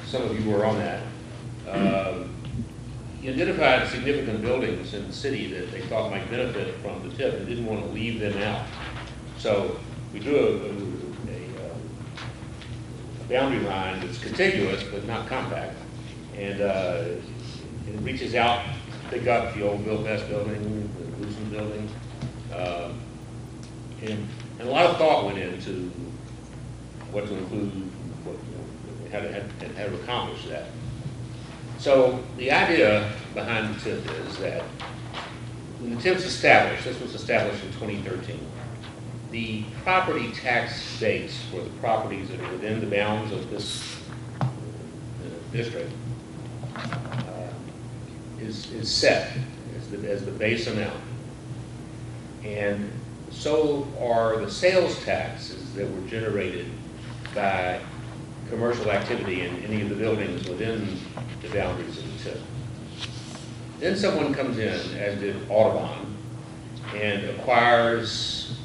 some of you were on that. He identified significant buildings in the city that they thought might benefit from the TIF and didn't want to leave them out. So we drew a boundary line that's contiguous but not compact, and it reaches out to pick up the old Bill Best building, the Gleason building, and a lot of thought went into what to include, how to accomplish that. So the idea behind the TIF is that when the TIF was established, this was established in 2013, the property tax base for the properties that are within the bounds of this district is set as the base amount. And so are the sales taxes that were generated by commercial activity in any of the buildings within the boundaries of the TIF. Then someone comes in, as did Audubon, and acquires,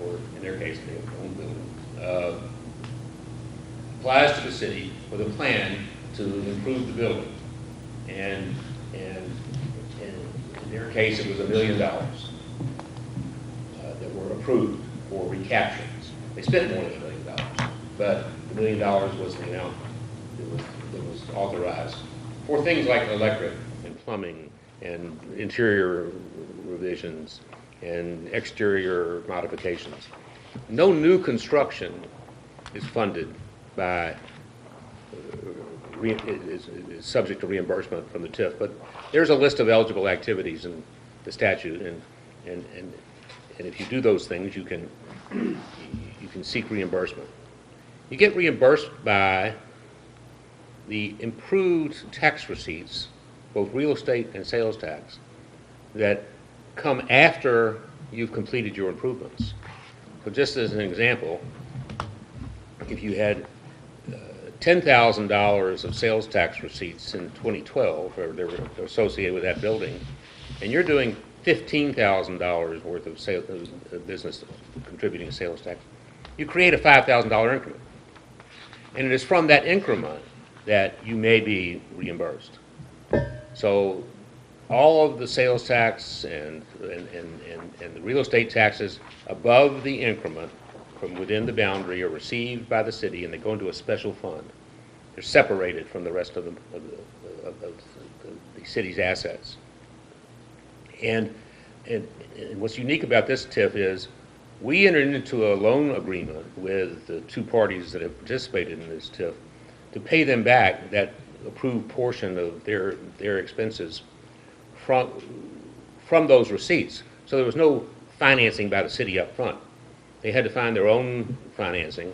or in their case, they own building, applies to the city with a plan to improve the building. And in their case, it was $1 million that were approved for recapture. They spent more than $1 million, but $1 million was the amount that was authorized for things like electric and plumbing and interior revisions and exterior modifications. No new construction is funded by, is subject to reimbursement from the TIF, but there's a list of eligible activities in the statute, and if you do those things, you can seek reimbursement. You get reimbursed by the improved tax receipts, both real estate and sales tax, that come after you've completed your improvements. So just as an example, if you had $10,000 of sales tax receipts in 2012, or they were associated with that building, and you're doing $15,000 worth of sales, business contributing to sales tax, you create a $5,000 increment. And it is from that increment that you may be reimbursed. So all of the sales tax and the real estate taxes above the increment from within the boundary are received by the city, and they go into a special fund. They're separated from the rest of the city's assets. And what's unique about this TIF is we entered into a loan agreement with the two parties that have participated in this TIF to pay them back that approved portion of their expenses from those receipts. So there was no financing by the city up front. They had to find their own financing,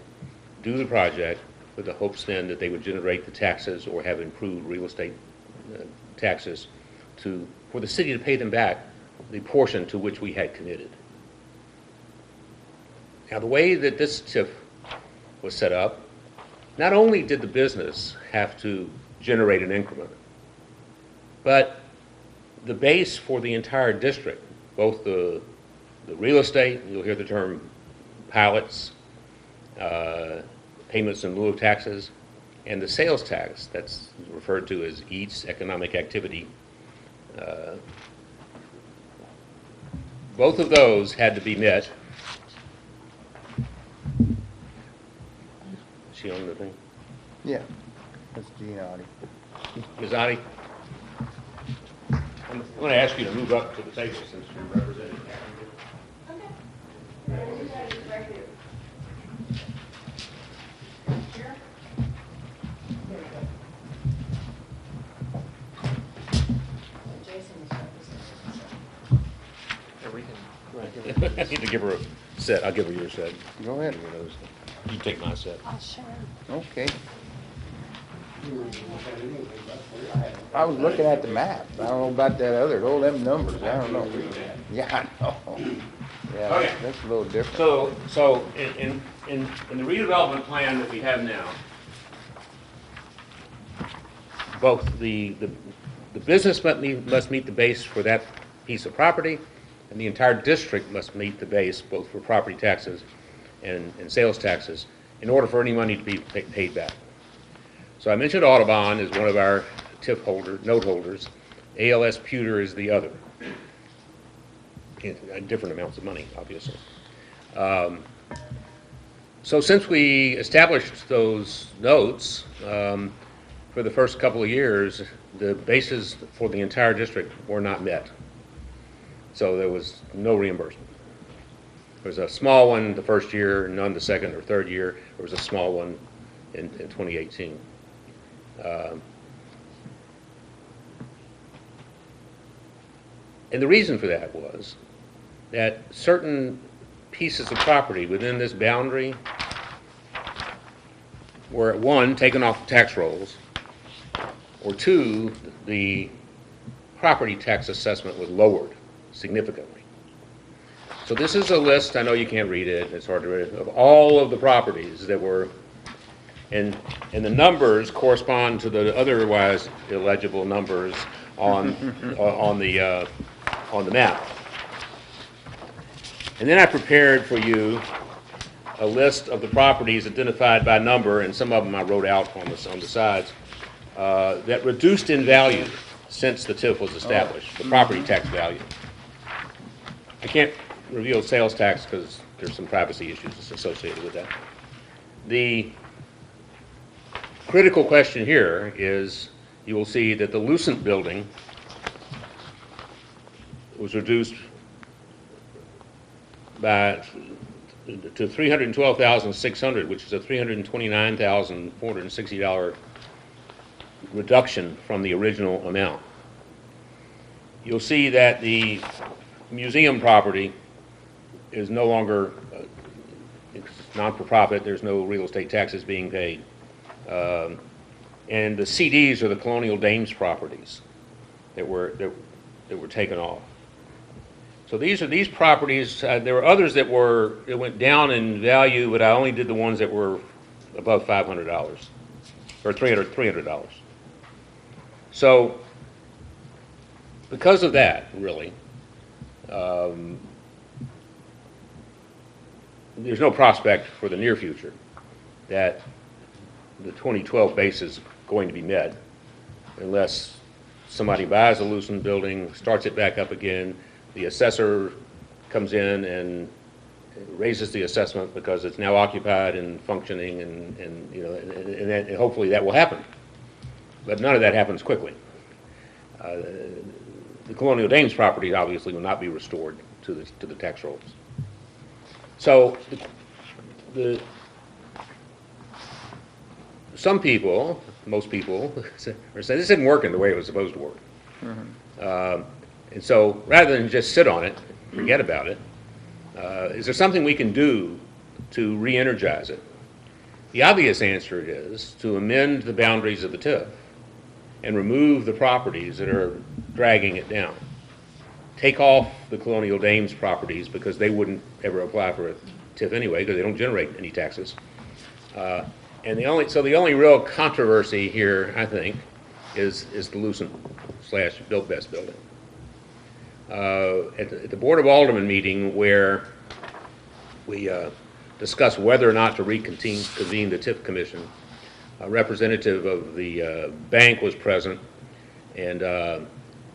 do the project, with the hopes then that they would generate the taxes or have improved real estate taxes for the city to pay them back the portion to which we had committed. Now, the way that this TIF was set up, not only did the business have to generate an increment, but the base for the entire district, both the real estate, you'll hear the term pilots, payments in lieu of taxes, and the sales tax, that's referred to as EATS, economic activity, both of those had to be met. Is she on the thing? Yeah, that's Gene Audi. Ms. Adi, I'm going to ask you to move up to the table since you're representing. I need to give her a set. I'll give her your set. Go ahead. You take my set. I'll share. Okay. I was looking at the map. I don't know about that other, all them numbers, I don't know. Yeah, I know. Yeah, Okay. that's a little different. So in the redevelopment plan that we have now, both the business must meet the base for that piece of property, and the entire district must meet the base both for property taxes and sales taxes in order for any money to be paid back. So I mentioned Audubon is one of our note holders. ALS Pewter is the other. In different amounts of money, obviously. So since we established those notes, for the first couple of years, the bases for the entire district were not met. So there was no reimbursement. There was a small one the first year, none the second or third year. There was a small one in 2018. And the reason for that was that certain pieces of property within this boundary were, one, taken off the tax rolls, or two, the property tax assessment was lowered significantly. So this is a list, I know you can't read it, it's hard to read, of all of the properties that were, and the numbers correspond to the otherwise illegible numbers on the map. And then I prepared for you a list of the properties identified by number, and some of them I wrote out on the sides, that reduced in value since the TIF was established, the property tax value. I can't reveal sales tax because there's some privacy issues associated with that. The critical question here is, you will see that the Lucent building was reduced to $312,600, which is a $329,460 reduction from the original amount. You'll see that the museum property is no longer it's non-for-profit. There's no real estate taxes being paid, and the CDs are the Colonial Dames properties that were taken off. So these properties. There were others that went down in value, but I only did the ones that were above $500 or $300. So because of that, really, there's no prospect for the near future that the 2012 base is going to be met unless somebody buys a Lucent building, starts it back up again. The assessor comes in and raises the assessment because it's now occupied and functioning, and hopefully that will happen. But none of that happens quickly. The Colonial Dames property obviously will not be restored to the tax rolls. So some people, most people, are saying this isn't working the way it was supposed to work. Mm-hmm. And so rather than just sit on it, forget about it, is there something we can do to re-energize it? The obvious answer is to amend the boundaries of the TIF and remove the properties that are dragging it down. Take off the Colonial Dames properties because they wouldn't ever apply for a TIF anyway because they don't generate any taxes. And the only real controversy here, I think, is the Lucent/Built Best building. At the Board of Aldermen meeting where we discussed whether or not to convene the TIF commission, a representative of the bank was present, and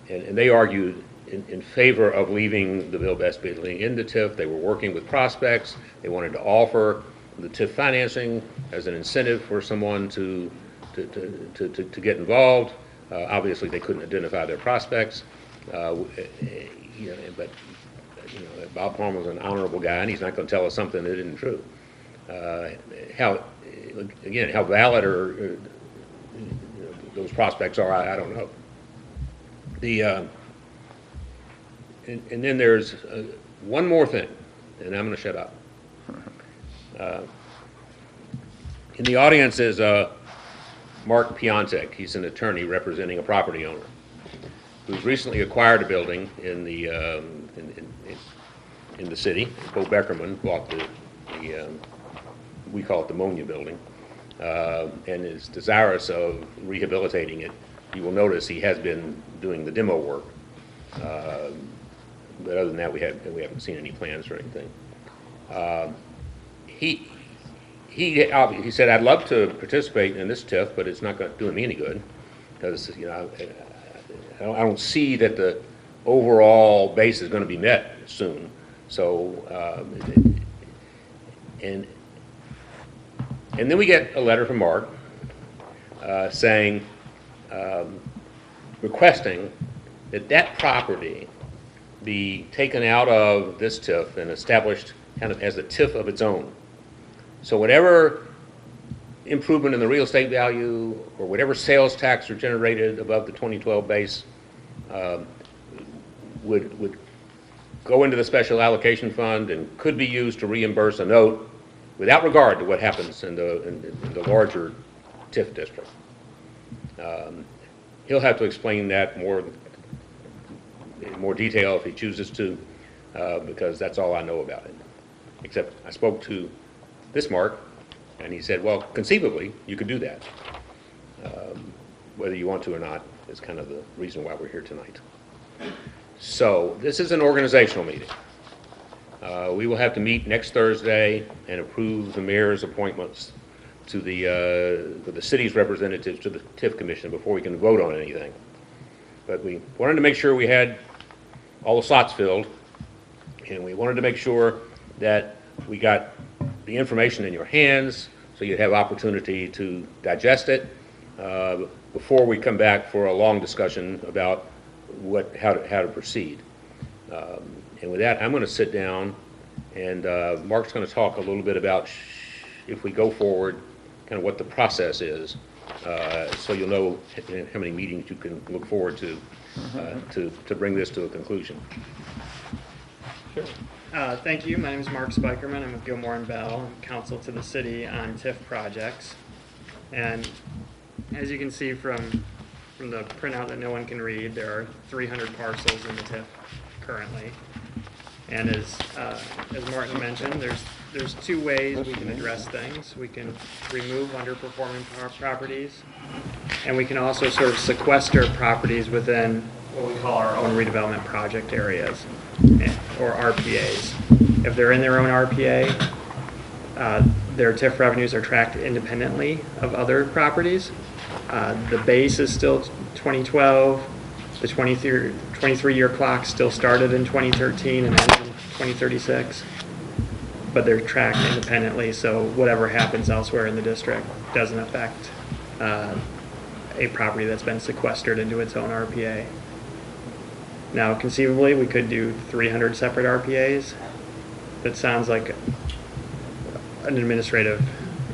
they argued in favor of leaving the Built Best building in the TIF. They were working with prospects. They wanted to offer the TIF financing as an incentive for someone to get involved. Obviously, they couldn't identify their prospects. But Bob Palmer was an honorable guy, and he's not going to tell us something that isn't true. How valid or those prospects are, I don't know. And then there's one more thing, and I'm going to shut up. In the audience is Mark Piontek. He's an attorney representing a property owner who's recently acquired a building in the city. Bo Beckerman bought we call it the Monia building, and is desirous of rehabilitating it. You will notice he has been doing the demo work, but other than that, we haven't seen any plans or anything. He he said, I'd love to participate in this TIF, but it's not going to do me any good, because, you know, I don't see that the overall base is going to be met soon. So, and then we get a letter from Mark saying, requesting that property be taken out of this TIF and established kind of as a TIF of its own. So whatever improvement in the real estate value or whatever sales tax are generated above the 2012 base would go into the special allocation fund and could be used to reimburse a note without regard to what happens in the larger TIF district. He'll have to explain that in more detail if he chooses to, because that's all I know about it. Except I spoke to this Mark, and he said, well, conceivably, you could do that. Whether you want to or not is kind of the reason why we're here tonight. So this is an organizational meeting. We will have to meet next Thursday and approve the mayor's appointments to the city's representatives to the TIF commission before we can vote on anything. But we wanted to make sure we had all the slots filled, and we wanted to make sure that we got the information in your hands so you'd have opportunity to digest it before we come back for a long discussion about how to proceed. And with that, I'm going to sit down, and Mark's going to talk a little bit about if we go forward, kind of what the process is, so you'll know how many meetings you can look forward to bring this to a conclusion. Sure. Thank you. My name is Mark Spikerman. I'm with Gilmore and Bell. I'm counsel to the city on TIF projects. And as you can see from the printout that no one can read, there are 300 parcels in the TIF currently. And as Martin mentioned, there's two ways we can address things. We can remove underperforming properties, and we can also sort of sequester properties within what we call our own redevelopment project areas, or RPAs. If they're in their own RPA, their TIF revenues are tracked independently of other properties. The base is still 2012. The 23-year clock still started in 2013 and ends in 2036. But they're tracked independently, so whatever happens elsewhere in the district doesn't affect a property that's been sequestered into its own RPA. Now, conceivably, we could do 300 separate RPAs. That sounds like an administrative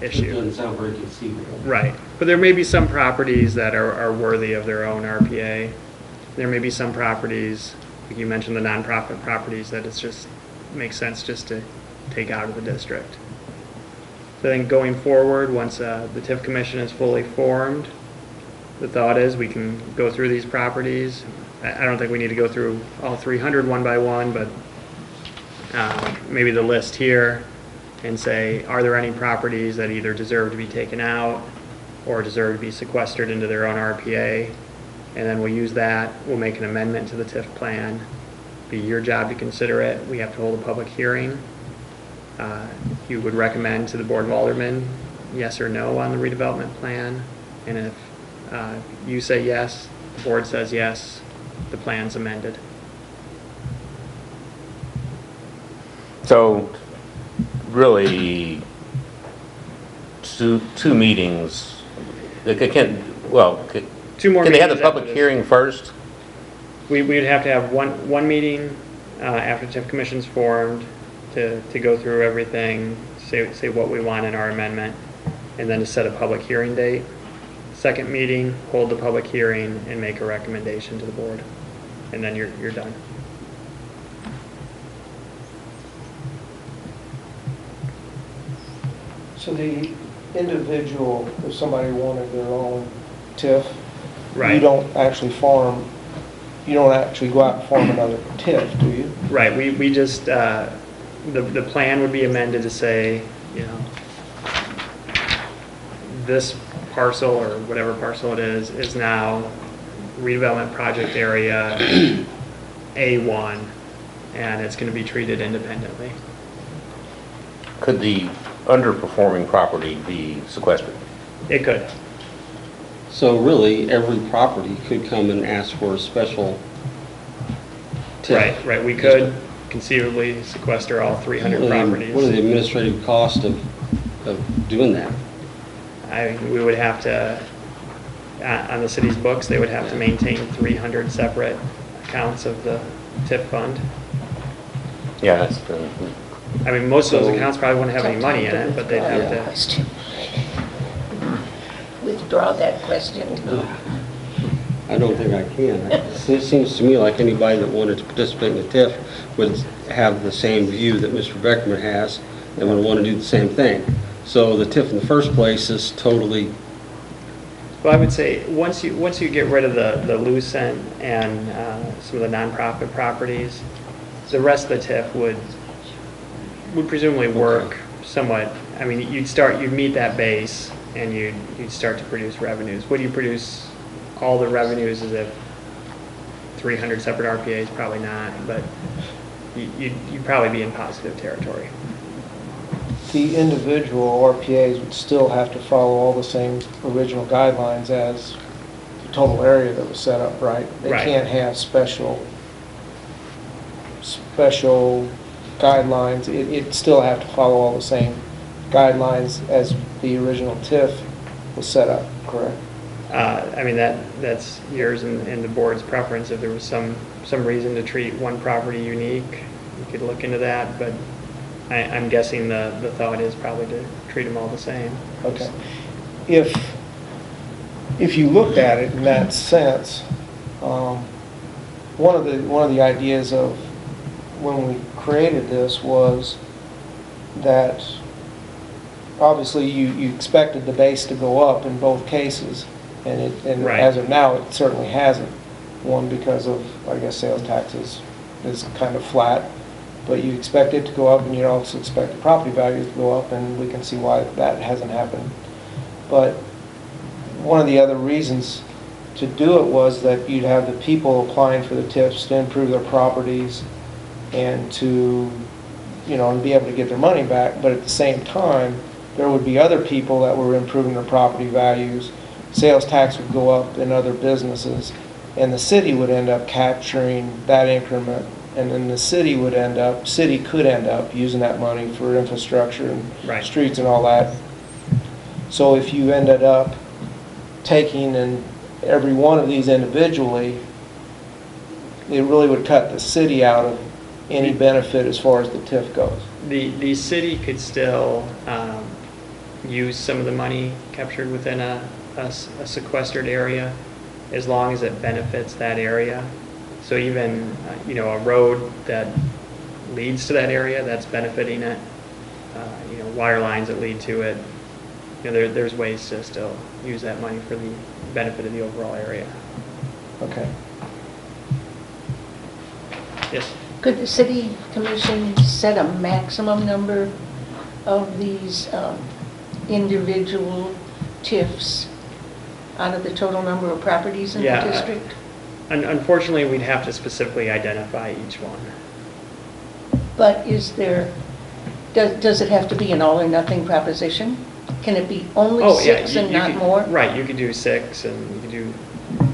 issue. It doesn't sound very conceivable. Right. But there may be some properties that are worthy of their own RPA. There may be some properties, like you mentioned, the nonprofit properties, that it's just makes sense just to take out of the district. So I think going forward, once the TIF commission is fully formed, the thought is we can go through these properties. I don't think we need to go through all 300 one by one, but maybe the list here, and say, are there any properties that either deserve to be taken out or deserve to be sequestered into their own RPA? And then we'll use that. We'll make an amendment to the TIF plan. Be your job to consider it. We have to hold a public hearing. You would recommend to the Board of Aldermen yes or no on the redevelopment plan. And if you say yes, the board says yes, the plan's amended. So really, two meetings. They can Two more can they have the meetings public after this. hearing first? We would have to have one meeting after TIF commission's formed to go through everything, say what we want in our amendment, and then to set a public hearing date. Second meeting, hold the public hearing and make a recommendation to the board, and then you're done. So the individual, if somebody wanted their own TIF, Right. you don't actually farm, you don't actually go out and farm another TIF, do you? Right. We just the plan would be amended to say, you know, this parcel or whatever parcel it is now redevelopment project area A1, and it's going to be treated independently. Could the underperforming property be sequestered? It could. So really, every property could come and ask for a special TIF. Right. We could conceivably sequester all 300 properties. What are the administrative costs of doing that? We would have to, on the city's books, they would have to maintain 300 separate accounts of the TIF fund. Yeah, that's, I mean, most of those So- accounts probably wouldn't have any money in it, but they'd have to. Question. Withdraw that question. I don't think I can. It seems to me like anybody that wanted to participate in the TIF would have the same view that Mr. Beckman has and would want to do the same thing. So the TIF in the first place is totally, Well, I would say, once you get rid of the loose end and some of the nonprofit properties, the rest of the TIF would presumably work somewhat. I mean, you'd meet that base, and you'd start to produce revenues. Would you produce all the revenues as if 300 separate RPAs? Probably not, but you'd probably be in positive territory. The individual RPAs would still have to follow all the same original guidelines as the total area that was set up, right? They Right. can't have special guidelines. It'd still have to follow all the same guidelines as the original TIF was set up, correct? I mean, that's yours and the board's preference. If there was some reason to treat one property unique, you could look into that, but I'm guessing the thought is probably to treat them all the same. Okay. If you looked at it in that sense, one of the ideas of when we created this was that obviously you expected the base to go up in both cases, and Right. as of now, it certainly hasn't. One, because of, I guess, sales taxes is kind of flat, but you expect it to go up, and you also expect the property values to go up, and we can see why that hasn't happened. But one of the other reasons to do it was that you'd have the people applying for the TIFs to improve their properties and to, and be able to get their money back, but at the same time, there would be other people that were improving their property values, sales tax would go up in other businesses, and the city would end up capturing that increment, and then the city could end up using that money for infrastructure and Right. streets and all that. So if you ended up taking every one of these individually, it really would cut the city out of any benefit as far as the TIF goes. The city could still use some of the money captured within a sequestered area as long as it benefits that area. So even, a road that leads to that area, that's benefiting it, wire lines that lead to it, there's ways to still use that money for the benefit of the overall area. Okay. Yes? Could the city commission set a maximum number of these individual TIFs out of the total number of properties in the Yeah. district? Unfortunately, we'd have to specifically identify each one. But does it have to be an all or nothing proposition? Can it be only Oh, yeah, six you- and you not could- more? Right, you could do 6, and you could do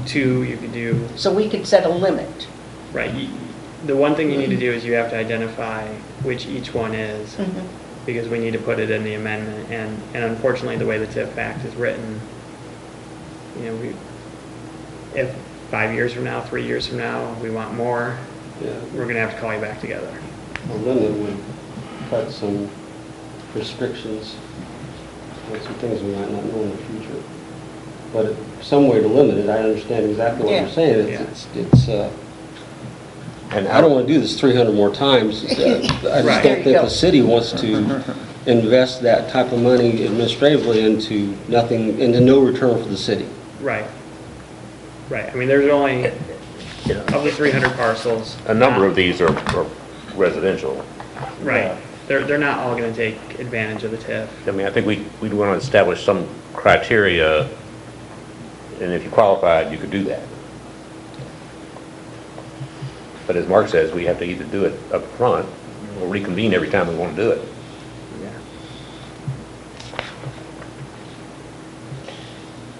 2, you could do, So we could set a limit. right. The one thing you need to do is you have to identify which each one is, Mhm. because we need to put it in the amendment, and unfortunately, the way the TIF Act is written, if 5 years from now, 3 years from now, we want more, we're gonna have to call you back together. a limit would cut some restrictions on some things we might not know in the future. But some way to limit it, I understand exactly what Yeah. you're saying. Yeah. and I don't want to do this 300 more times. I just Right. There don't you think go. the city wants to invest that type of money administratively into nothing, into no return for the city. Right. I mean, there's only, of the 300 parcels. a number of these are residential. Right. They're not all gonna take advantage of the TIF. I mean, I think we'd want to establish some criteria, and if you qualified, you could do that. But as Mark says, we have to either do it up front or reconvene every time we want to do it. Yeah.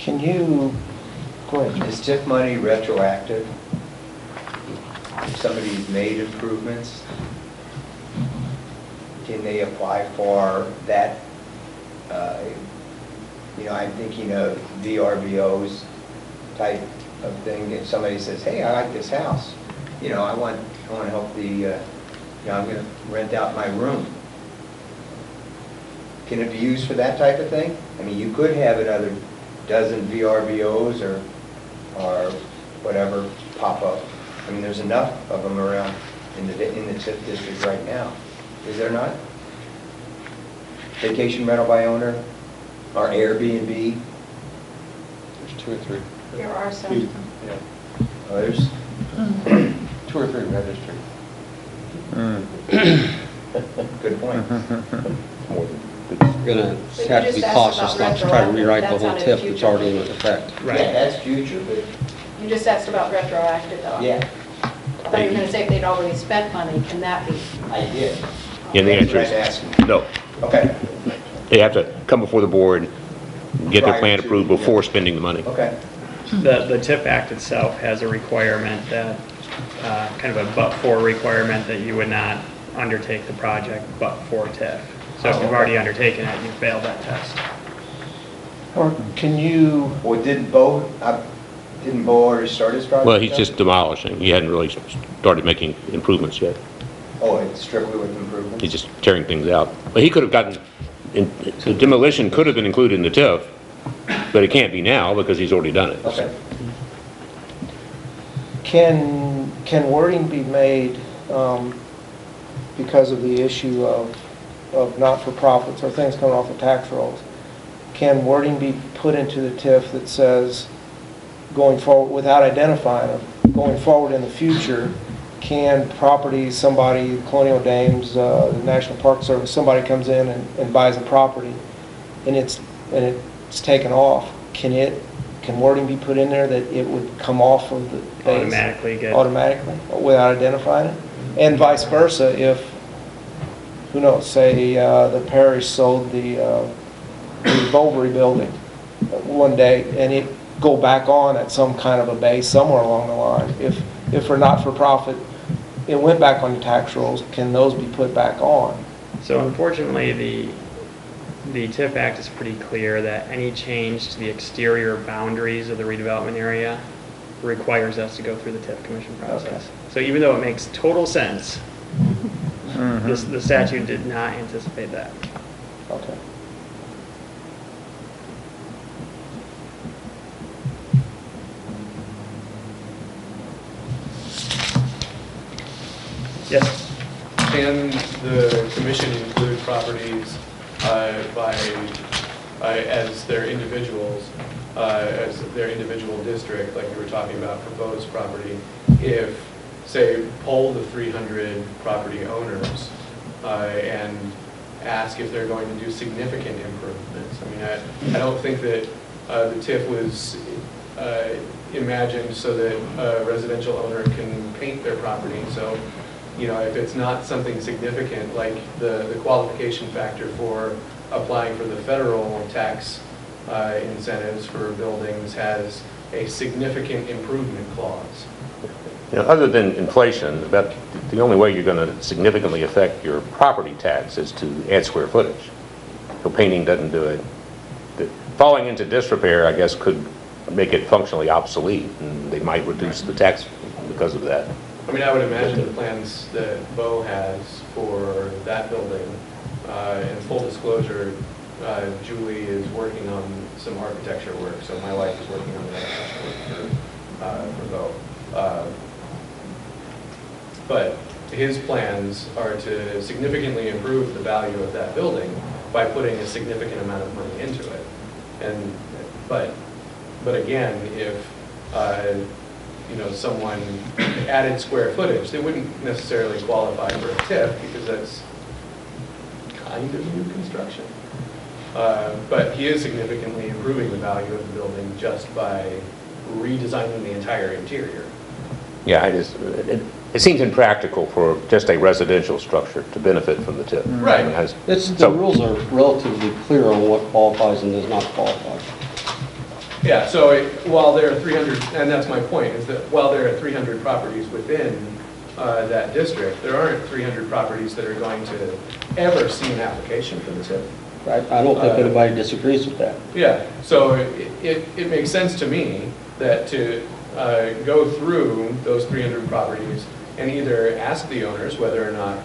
Can you, go ahead. Is TIF money retroactive? If somebody's made improvements, can they apply for that? I'm thinking of VRBOs type of thing. If somebody says, hey, I like this house, I want to help I'm going to rent out my room. Can it be used for that type of thing? I mean, you could have another dozen VRBOs or whatever pop up. I mean, there's enough of them around in the TIF district right now. Is there not? Vacation rental by owner or Airbnb? There's 2 or 3. There are some. Yeah, Others? 2 or 3 registered. Good point. We're gonna have to be cautious not to try to rewrite the whole TIF that's already in effect. Yeah, that's future, but You just asked about retroactive though. yeah, I thought you were going to say if they'd already spent money, can that be? I did. And the answer That's is what I was no. asking. Okay, They have to come before the board, get their Prior plan to, approved yeah. before spending the money. okay. The TIF Act itself has a requirement that, kind of a but-for requirement that you would not undertake the project but for TIF. So if you've already undertaken it, you failed that test. Or can you, Well, didn't Bo already start his project? Well, he's then? just demolishing. He hadn't really started making improvements yet. Oh, it's strictly with improvements? He's just tearing things out. But he could have gotten, the demolition could have been included in the TIF, but it can't be now because he's already done it. Okay. can wording be made, because of the issue of not-for-profits or things coming off the tax rolls? Can wording be put into the TIF that says, going forward, without identifying them, going forward in the future, can properties, somebody, Colonial Dames, the National Park Service, somebody comes in and buys a property, and it's taken off, can wording be put in there that it would come off of the base? Automatically, without identifying it? And vice versa, if, who knows, say the parish sold the Bovary building one day, and it go back on at some kind of a base somewhere along the line. If for not-for-profit, it went back on the tax rolls, can those be put back on? So unfortunately, the TIF Act is pretty clear that any change to the exterior boundaries of the redevelopment area requires us to go through the TIF commission process. Okay. So even though it makes total sense, the statute did not anticipate that. Okay. Yes? Can the commission include properties as their individuals, as their individual district, like you were talking about for Bo's property, if, say, poll the 300 property owners and ask if they're going to do significant improvements? I mean, I don't think that the TIF was imagined so that a residential owner can paint their property. So, if it's not something significant, like the qualification factor for applying for the federal tax incentives for buildings has a significant improvement clause. Other than inflation, about the only way you're going to significantly affect your property tax is to add square footage. So painting doesn't do it. Falling into disrepair, I guess, could make it functionally obsolete, and they might reduce the tax because of that. I mean, I would imagine the plans that Bo has for that building, in full disclosure, Julie is working on some architecture work, so my wife is working on the architecture work for Bo. But his plans are to significantly improve the value of that building by putting a significant amount of money into it. But again, if someone added square footage, they wouldn't necessarily qualify for a TIF because that's kind of new construction. But he is significantly improving the value of the building just by redesigning the entire interior. Yeah, it seems impractical for just a residential structure to benefit from the TIF. Right. The rules are relatively clear on what qualifies and does not qualify. Yeah, so while there are 300, and that's my point, is that while there are 300 properties within that district, there aren't 300 properties that are going to ever see an application for the TIF. I don't think anybody disagrees with that. Yeah, so it makes sense to me that to go through those 300 properties and either ask the owners whether or not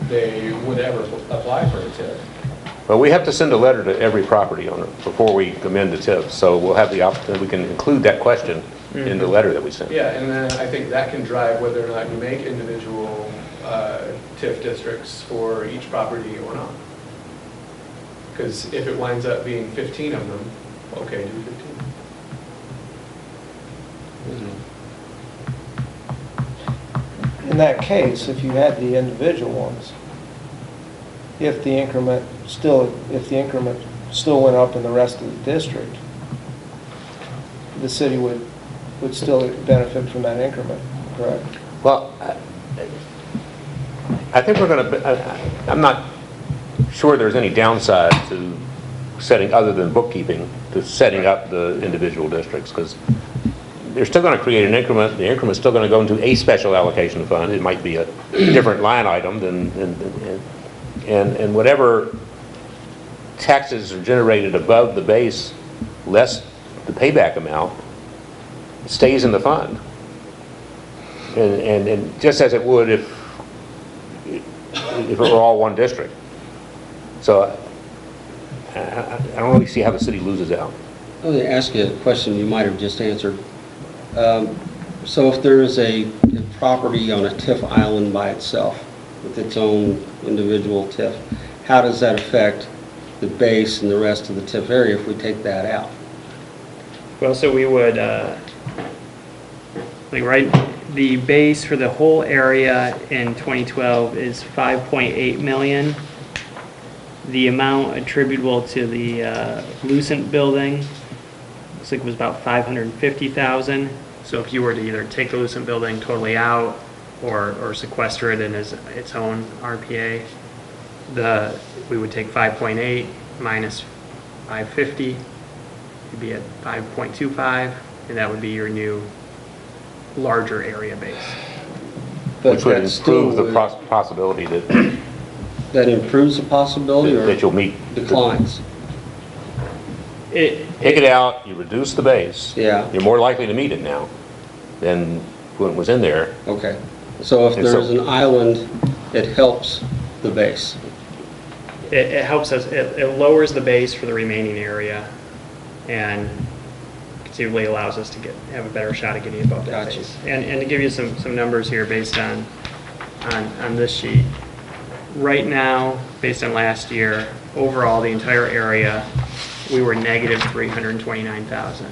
they would ever apply for a TIF. Well, we have to send a letter to every property owner before we amend the TIF, so we'll have the option, we can include that question in the letter that we send. Yeah, and then I think that can drive whether or not you make individual TIF districts for each property or not. Because if it winds up being 15 of them, okay, do 15. In that case, if you had the individual ones, if the increment still went up in the rest of the district, the city would still benefit from that increment, correct? Well, I think we're going to, I'm not sure there's any downside to setting, other than bookkeeping, to setting up the individual districts, because they're still going to create an increment. The increment's still going to go into a special allocation fund. It might be a different line item and whatever taxes are generated above the base, less the payback amount, stays in the fund. And just as it would if it were all one district. So I don't really see how the city loses out. Let me ask you a question you might have just answered. So if there is a property on a TIF island by itself with its own individual TIF, how does that affect the base and the rest of the TIF area if we take that out? Well, so we would, the base for the whole area in 2012 is 5.8 million. The amount attributable to the Lucent building looks like it was about 550,000. So if you were to either take the Lucent building totally out or sequester it in its own RPA, we would take 5.8 minus 550, you'd be at 5.25, and that would be your new larger area base. But Which would that's improve still the possibility that that improves the possibility or that you'll meet. declines? Take it out, you reduce the base. Yeah. You're more likely to meet it now than when it was in there. Okay. So if And there's so- an island, it helps the base. It helps us, it lowers the base for the remaining area and conceivably allows us to have a better shot at getting above that Gotcha. base. And to give you some numbers here based on this sheet. Right now, based on last year, overall, the entire area, we were negative 329,000.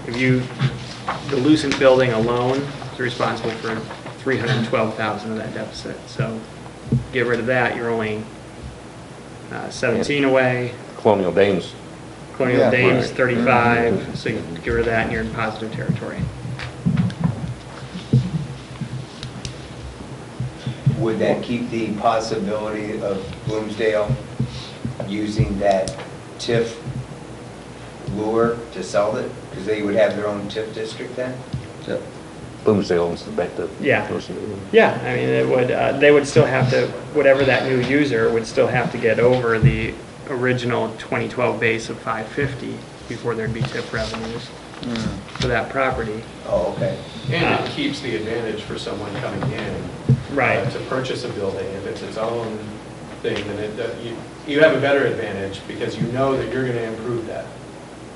The Lucent building alone is responsible for 312,000 of that deficit. So get rid of that, you're only 17 away. Colonial Dames. Colonial Yeah, Dames, right. 35, so you get rid of that and you're in positive territory. Would that keep the possibility of Bloomsdale using that TIF lure to sell it? Because they would have their own TIF district then? So- Bloomsdale owns the bank. Yeah. Yeah, I mean, it would, they would still have to, whatever that new user would still have to get over the original 2012 base of 550 before there'd be TIF revenues for that property. Oh, okay. And it keeps the advantage for someone coming in. Right. To purchase a building. If it's its own thing, then you have a better advantage because you know that you're going to improve that.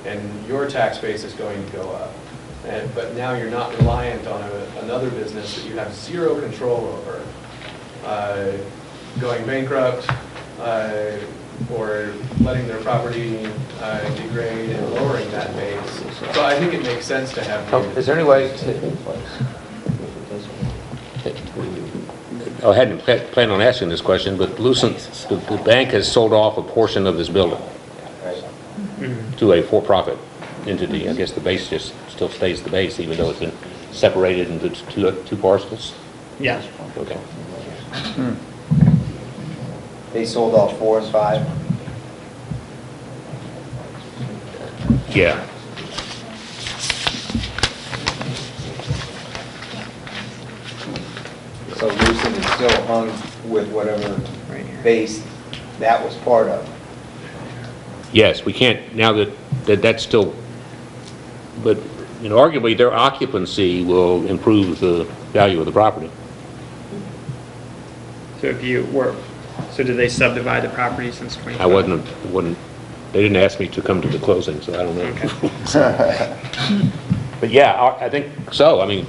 And your tax base is going to go up. But now you're not reliant on another business that you have zero control over going bankrupt or letting their property degrade and lowering that base. So I think it makes sense to have. Is there any way I hadn't planned on asking this question, but Lucent, the bank has sold off a portion of this building to a for-profit entity. I guess the base just still stays the base, even though it's been separated into two parcels. Yeah. Okay. They sold off 4 and 5? Yeah. So Lucent is still hung with whatever Right here. base that was part of. Yes, we can't, now that's still, but, you know, arguably their occupancy will improve the value of the property. So if you were, so did they subdivide the property since 2012? I wasn't, they didn't ask me to come to the closing, so I don't know. Okay. But yeah, I think so. I mean,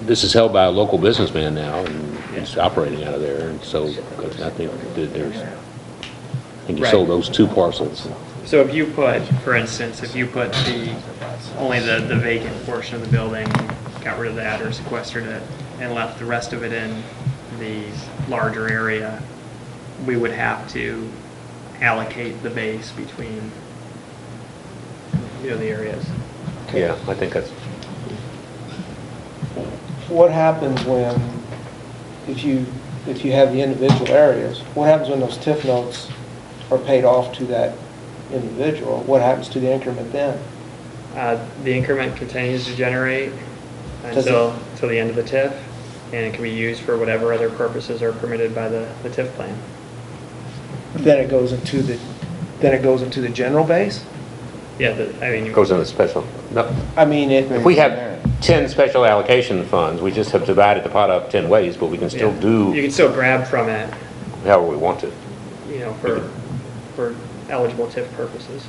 this is held by a local businessman now, and he's operating out of there, and so I think that I think he sold those 2 parcels. So if you put, for instance, if you put only the vacant portion of the building, got rid of that or sequestered it, and left the rest of it in the larger area, we would have to allocate the base between, you know, the areas. Yeah, I think that's, What happens when, if you have the individual areas, what happens when those TIF notes are paid off to that individual? What happens to the increment then? The increment continues to generate Does it- until the end of the TIF, and it can be used for whatever other purposes are permitted by the TIF plan. Then it goes into the general base? Yeah, I mean, goes in the special, no. I mean, If we have 10 special allocation funds, we just have divided the pot up 10 ways, but we can still you do can still grab from it, however we want to. you know, for eligible TIF purposes.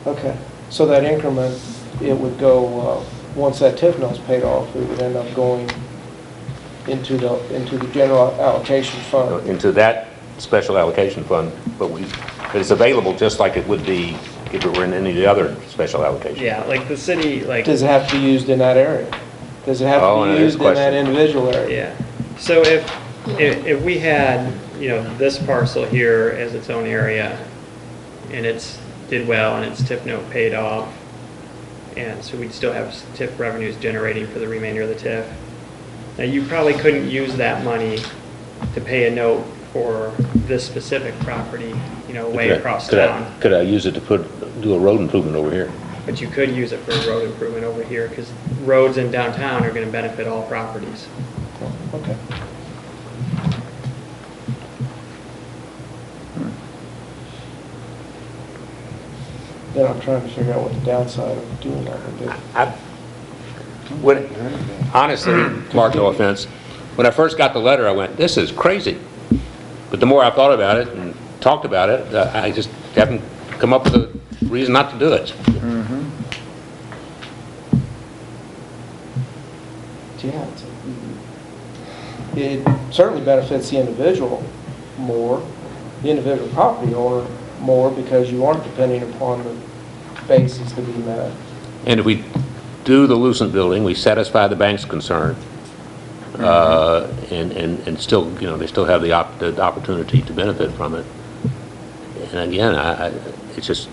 Okay, so that increment, it would go, once that TIF note's paid off, it would end up going into the general allocation fund. Into that special allocation fund, but it's available just like it would be if it were in any of the other special allocations. Yeah, like the city, like. Does it have to be used in that area? Does it have Oh, to no, be there's used a in that question. individual area? Yeah, so if we had, you know, this parcel here as its own area, and did well, and its TIF note paid off, and so we'd still have TIF revenues generating for the remainder of the TIF. Now, you probably couldn't use that money to pay a note for this specific property, you know, way across town. Could I use it to do a road improvement over here? But you could use it for a road improvement over here, because roads in downtown are gonna benefit all properties. Okay. Then I'm trying to figure out what the downside of doing that would be. Honestly, Mark, no offense, when I first got the letter, I went, this is crazy. But the more I thought about it and talked about it, I just haven't come up with a reason not to do it. Yeah, it certainly benefits the individual more, the individual property owner more, because you aren't depending upon the bases to be met. And if we do the Lucent building, we satisfy the bank's concern, and still, you know, they still have the opportunity to benefit from it. And again, it's just,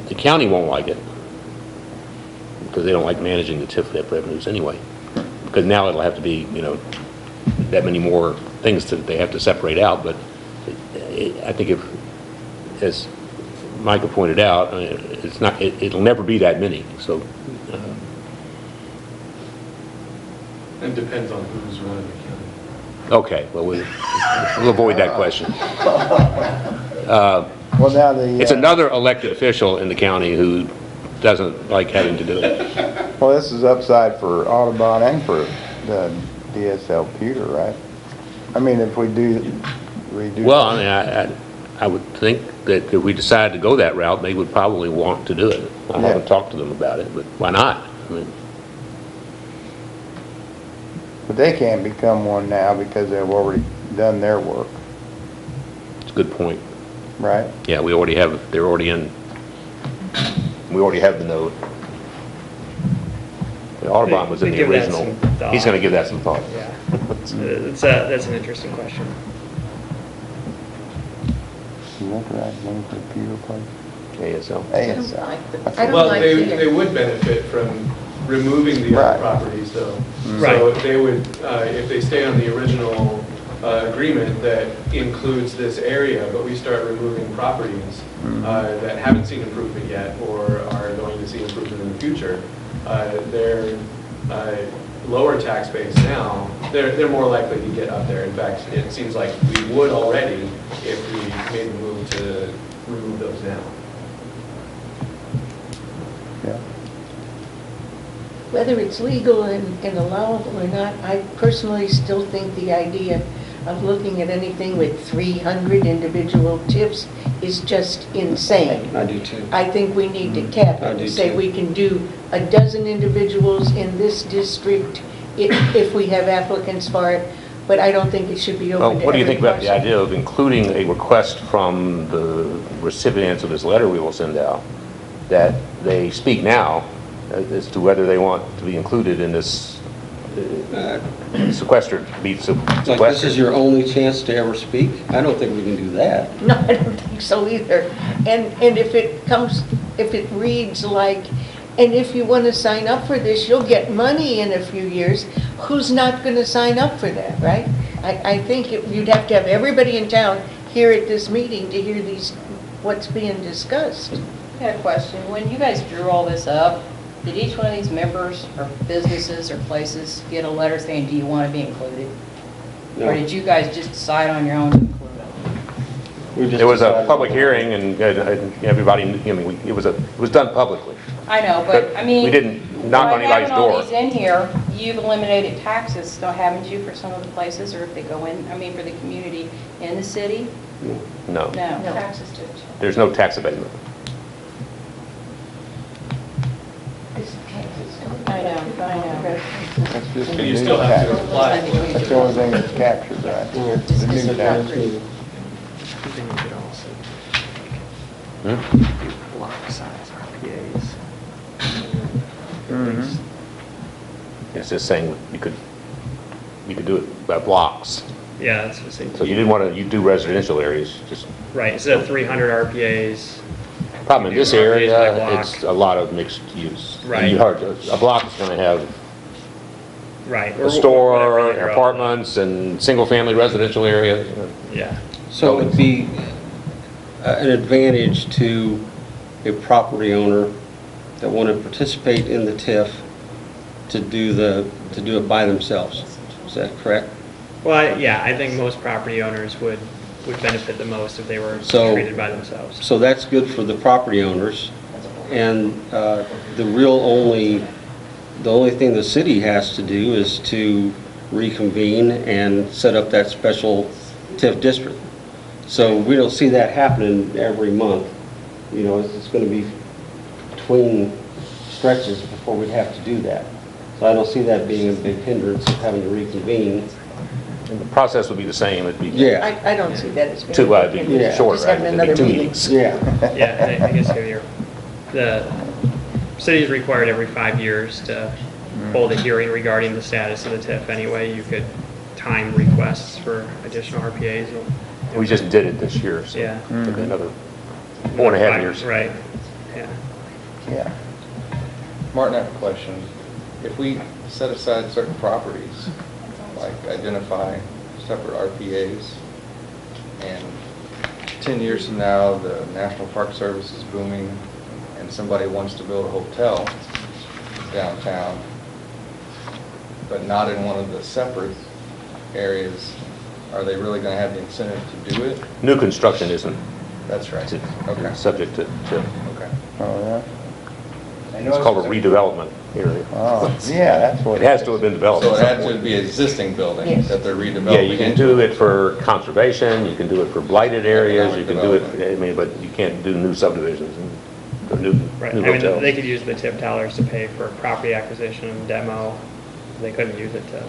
the county won't like it, because they don't like managing the TIF revenues anyway. Because now it'll have to be, you know, that many more things that they have to separate out, but I think if, as Micah pointed out, I mean, it's not, it'll never be that many, so. It depends on who's running the county. Okay, well, we'll avoid that question. Well, now the... It's another elected official in the county who doesn't like having to do it. Well, this is upside for Audubon and for the DSL Pewter, right? I mean, if we do... Well, I mean, I would think that if we decide to go that route, they would probably want to do it. I haven't talked to them about it, but why not? I mean, But they can't become one now because they've already done their work, it's a good point. right? Yeah, we already have, they're already in, we already have the note. The Audubon was in They the give that original. some thought. He's gonna give that some thought. Yeah, that's an interesting question. Is that the right name for the pewter place? ASL. I don't ASL. like the, I don't Well, like they the. would benefit from removing the Right. other properties though. Right. So they would, if they stay on the original agreement that includes this area, but we start removing properties that haven't seen improvement yet or are going to see improvement in the future, they're lower tax base now, they're more likely to get up there. In fact, it seems like we would already if we made the move to remove those now. Yeah. Whether it's legal and allowable or not, I personally still think the idea of looking at anything with 300 individual TIFs is just insane. I do too. I think we need to cap I it do and say too. we can do a dozen individuals in this district if we have applicants for it, but I don't think it should be Well, open to what do you every think about the parcel. idea of including a request from the recipients of this letter we will send out, that they speak now as to whether they want to be included in this sequestered, be sequestered? Like, this is your only chance to ever speak? I don't think we can do that. No, I don't think so either. And if it reads like, and if you want to sign up for this, you'll get money in a few years, who's not going to sign up for that, right? I think you'd have to have everybody in town here at this meeting to hear what's being discussed. I had a question. When you guys drew all this up, did each one of these members or businesses or places get a letter saying, do you want to be included? No. Or did you guys just decide on your own to include them? We just There was a decided- public hearing, and everybody, I mean, it was done publicly. I know, but I mean. We didn't knock on anybody's By having all door. these in here, you've eliminated taxes, still haven't you, for some of the places, or if they go in, I mean, for the community in the city? No, No. Taxes to there's no tax abatement. I know. That's just And the you new still have to tax. apply. That's the only thing that's captured, right? The new tax. Something you could also, Hmm? block size RPAs. Mhm. It's just saying you could do it by blocks. Yeah, that's what I'm So you didn't want to, you do residential areas, just, Right, instead of 300 RPAs, problem in this You do RPAs by area, block. it's a lot of mixed use. And Right. a block is going to have right. or a whatever store, they grow. apartments, and single-family residential areas. Yeah, So it would be an advantage to a property owner that want to participate in the TIF to do it by themselves. Is that correct? well, yeah, I think most property owners would benefit the most if they were So- treated by themselves. So that's good for the property owners. And the only thing the city has to do is to reconvene and set up that special TIF district. So we don't see that happening every month. You know, it's going to be between stretches before we have to do that. So I don't see that being a big hindrance of having to reconvene. And the process would be the same, it'd be Yeah, I don't see that as being. two, it'd be Yeah. short, Just right? having It'd be another two meeting. meetings. yeah. Yeah, and I guess here, the city is required every 5 years to hold a hearing regarding the status of the TIF anyway. You could time requests for additional RPAs. We just did it this year, so Yeah. it'll be another 4.5 years. Right, yeah. Yeah. Martin, I have a question. If we set aside certain properties, like identify separate RPAs, and 10 years from now, the National Park Service is booming, and somebody wants to build a hotel downtown, but not in one of the separate areas, are they really going to have the incentive to do it? New construction isn't That's right. Okay. subject to, Okay. Oh, yeah? I know it's called a redevelopment area. Oh, yeah, that's what. It has to have been developed. So it at had some to point. be existing buildings Yes. that they're redeveloping? Yeah, you can into. do it for conservation, you can do it for blighted areas, you can do it, Development. I mean, but you can't do new subdivisions and new Right, new I mean, hotels. they could use the TIF dollars to pay for property acquisition and demo. They couldn't use it to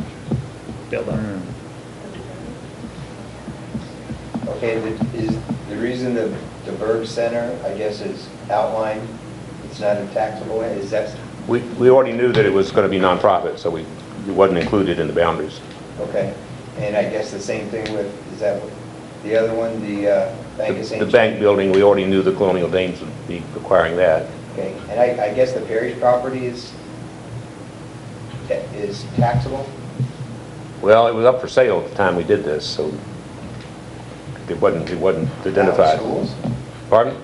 build up. Okay, is the reason the Berg Center, I guess, is outlined, it's not a taxable, is that, We already knew that it was going to be nonprofit, so it wasn't included in the boundaries. okay. And I guess the same thing with, is that what- the other one, the Bank of St. The bank building, we already knew the Colonial Dames would be requiring that. Okay, and I guess the parish property is taxable? Well, it was up for sale at the time we did this, so it wasn't identified. Schools? Pardon?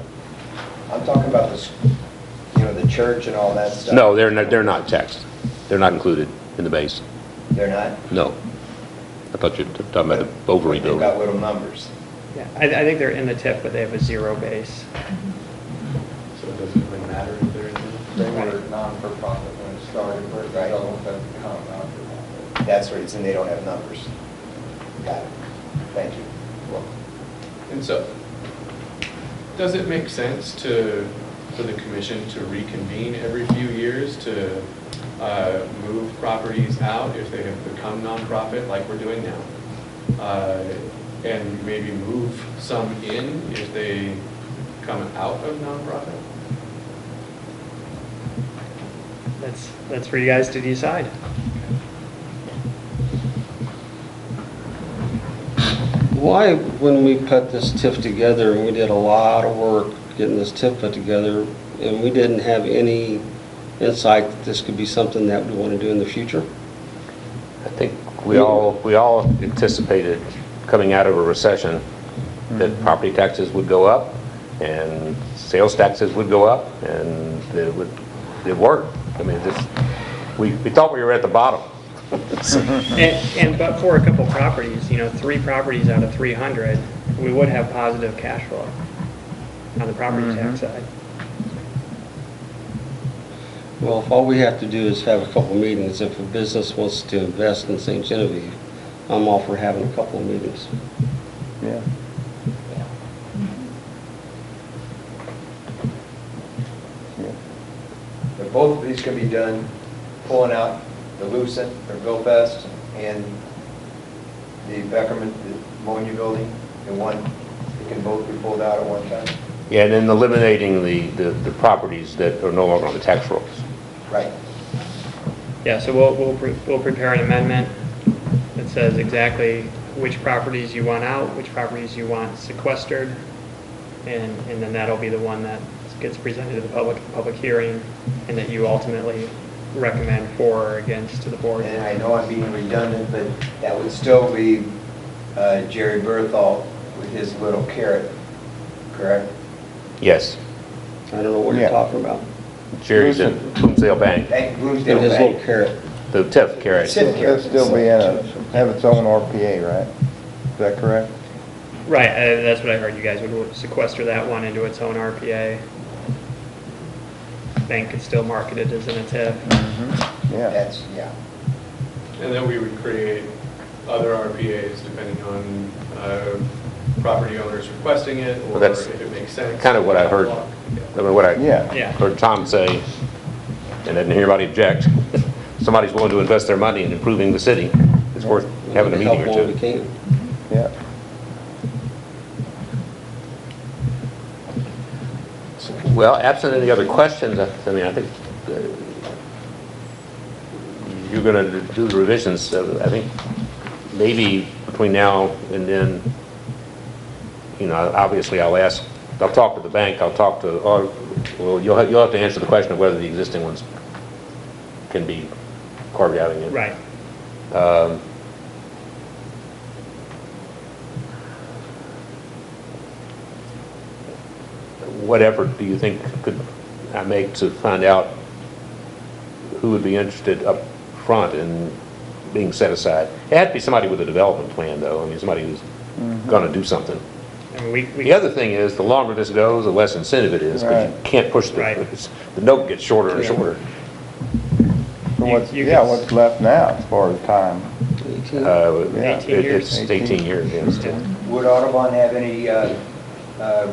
I'm talking about the church and all that stuff. No, they're not taxed. They're not included in the base. They're not? No. I thought you were talking about the Bovary They've got building. little numbers. Yeah, I think they're in the TIF, but they have a zero base. So it doesn't really matter if they're in there. They were non-for-profit when it started, whereas the other ones have become non-for-profit. That's the reason they don't have numbers. Got it. Thank you. And so, does it make sense for the commission to reconvene every few years to move properties out if they have become nonprofit like we're doing now? And maybe move some in if they come out of nonprofit? That's for you guys to decide. Why, when we put this TIF together, and we did a lot of work getting this TIF put together, and we didn't have any insight that this could be something that we want to do in the future? I think we all anticipated coming out of a recession that property taxes would go up and sales taxes would go up, and it worked. I mean, we thought we were at the bottom. But for a couple properties, 3 properties out of 300, we would have positive cash flow on the property tax side. Well, if all we have to do is have a couple meetings, if a business wants to invest in St. Genevieve, I'm all for having a couple of meetings. Yeah. But both of these can be done, pulling out the Lucent or GoFest and the Beckerman, the Monia building, in one, they can both be pulled out at one time. Yeah, and then eliminating the properties that are no longer on the tax rolls. Right. Yeah, so we'll prepare an amendment that says exactly which properties you want out, which properties you want sequestered, and then that'll be the one that gets presented to the public hearing, and that you ultimately recommend for or against to the board. And I know I'm being redundant, but that would still be Jerry Berthold with his little carrot, correct? Yes. I don't know what Yeah. you're talking about. Jerry's in Bloomsdale Bank, Bank, And Bloomsdale his little Bank. carrot. the TIF carrot. TIF It'll carrot. still be have its own RPA, right? Is that correct? Right, that's what I heard. You guys would sequester that one into its own RPA. Bank could still market it as in a TIF. Yeah. That's, yeah. And then we would create other RPAs depending on property owners requesting it, or Well, that's if it makes sense. kind of what I heard. I mean, what I Yeah. heard Tom say, and I didn't hear anybody object. Somebody's willing to invest their money in improving the city. It's worth having a meeting or Help where we two. can. Yeah. Well, absent any other questions, I mean, I think you're going to do the revisions. So I think maybe between now and then, obviously I'll talk to the bank, I'll talk to, well, you'll have to answer the question of whether the existing ones can be carved out again. Right. What effort do you think could I make to find out who would be interested up front in being set aside? It had to be somebody with a development plan, though. I mean, somebody who's going to do something. I mean, The other thing is, the longer this goes, the less incentive it is, because you Right. can't push Right. the note gets shorter and shorter. So You could- what's left now as far as time? 18. Yeah. 18 years. It's 18 years, yes. Yeah. Would Audubon have any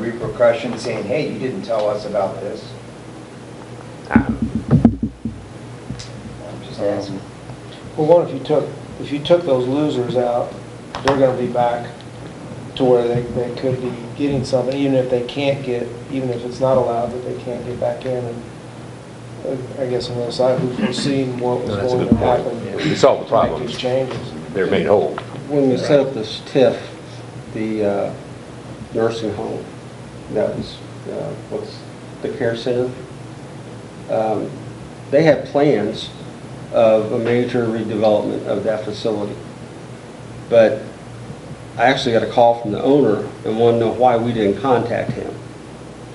repercussions saying, hey, you didn't tell us about this? I'm just asking. Well, one, if you took those losers out, they're gonna be back to where they could be getting something, even if it's not allowed, that they can't get back in. And I guess on the other side, we've foreseen what was No, that's a going good to point. happen. Yeah, we solved the to make problems. these changes. They're made whole. When we set up this TIF, the nursing home, that was, what's the care center? They had plans of a major redevelopment of that facility. but I actually got a call from the owner and wanted to know why we didn't contact him.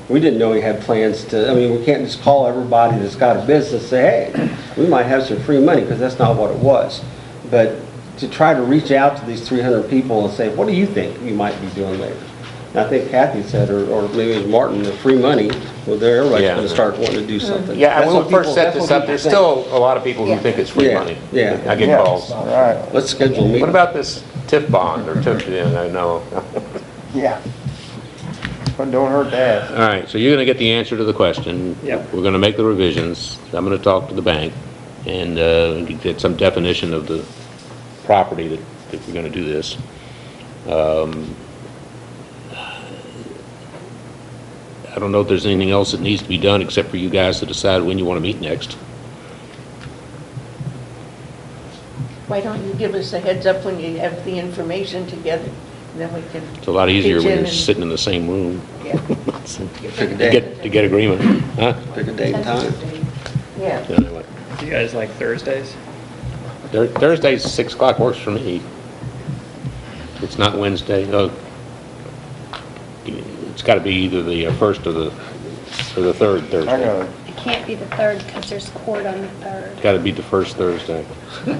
We didn't know he had plans to, I mean, we can't just call everybody that's got a business and say, hey, we might have some free money, because that's not what it was. But to try to reach out to these 300 people and say, what do you think you might be doing later? And I think Kathy said, or maybe it was Martin, the free money, well, there, everybody's Yeah. going to start wanting to do something. Yeah, and That's when what we first people- set that's this what up, people there's think. still a lot of people who Yeah. think it's free Yeah, money. yeah. I get Yeah, calls. all right, Let's schedule a meeting. What about this TIF bond or TIF, no. yeah. But don't hurt to ask. All right, so you're gonna get the answer to the question. Yep. We're gonna make the revisions. I'm gonna talk to the bank and get some definition of the property that we're gonna do this. I don't know if there's anything else that needs to be done except for you guys to decide when you wanna meet next. Why don't you give us a heads up when you have the information together, and then we can. It's a lot easier pitch when in you're and- sitting in the same room Yeah. Pick a to day, get agreement, huh? pick a date and time. Yeah. Anyway. Do you guys like Thursdays? Thursdays, 6 o'clock works for me. It's not Wednesday. It's got to be either the first or the third I Thursday. gotta, It can't be the 3rd because there's court on the 3rd. It's got to be the first Thursday. I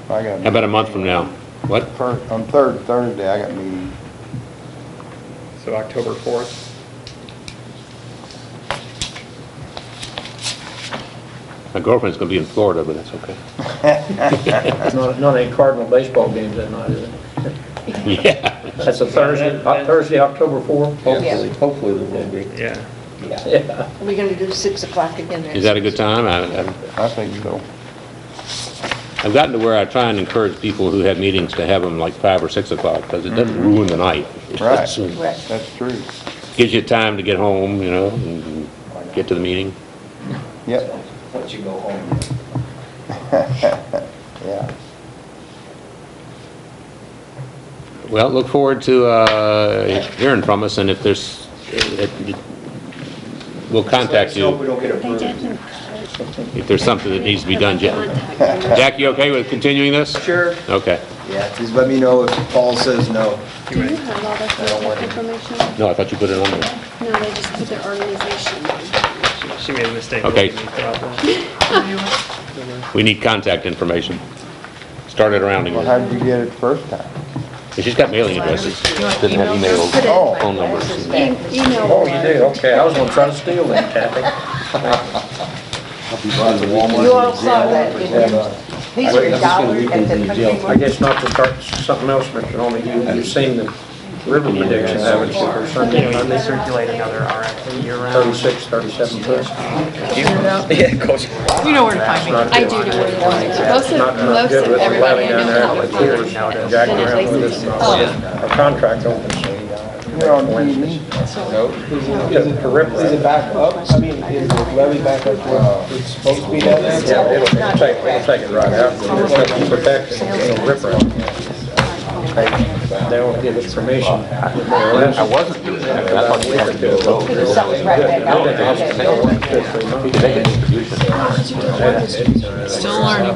How got, about a month from now? What? on third Thursday, I got meetings. So October 4th? My girlfriend's going to be in Florida, but that's okay. Not any Cardinal baseball games that night, is it? Yeah. That's a Thursday, October 4th? Hopefully there will be. Yeah. Yeah. Are we gonna do 6 o'clock again? Is that a good time? I think so. I've gotten to where I try and encourage people who have meetings to have them like 5 or 6 o'clock because it doesn't ruin the night. Right. Right. That's true. Gives you time to get home, you know, and get to the meeting. Yep. Once you go home. Yeah. Well, look forward to hearing from us, and if there's, we'll contact Let's hope we you don't get They approved. didn't. if there's something that needs to be done, Jack. Jack, you okay with continuing this? Sure. Okay. Yeah, please let me know if Paul says no. Do you have all that information? No, I thought you put it on there. No, they just put their organization. She made a mistake. Okay. Let me throw out that. We need contact information. Start it around Well, again. how did you get it the first time? She's got mailing addresses. Doesn't have emails, Oh. phone numbers. Email. Oh, you do? Okay, I was gonna try to steal that, Kathy. You all saw that, didn't you? These are dollars at the country I market. guess not to start something else, Mr. Holmes, you've seen the river prediction, haven't you, for Sunday, They Monday? circulate another RFP year-round. 36, 37 foot. Yeah, Coach. You know where to find me. I do know where to find it. Most Not of good with the everybody I levee down know there, how but to here's find it. Jack Then it around with places this, our contract opens. You're on TV. Is it peripheral? Is it back up? I mean, is the levee back up where it's supposed to be down there? Yeah, it'll take it right out, there's no protection, there's no rip They won't give us permission. I wasn't doing that. I thought you wanted to do it. Because that was right back out. You can make a distribution. Still learning.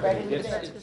Right into the-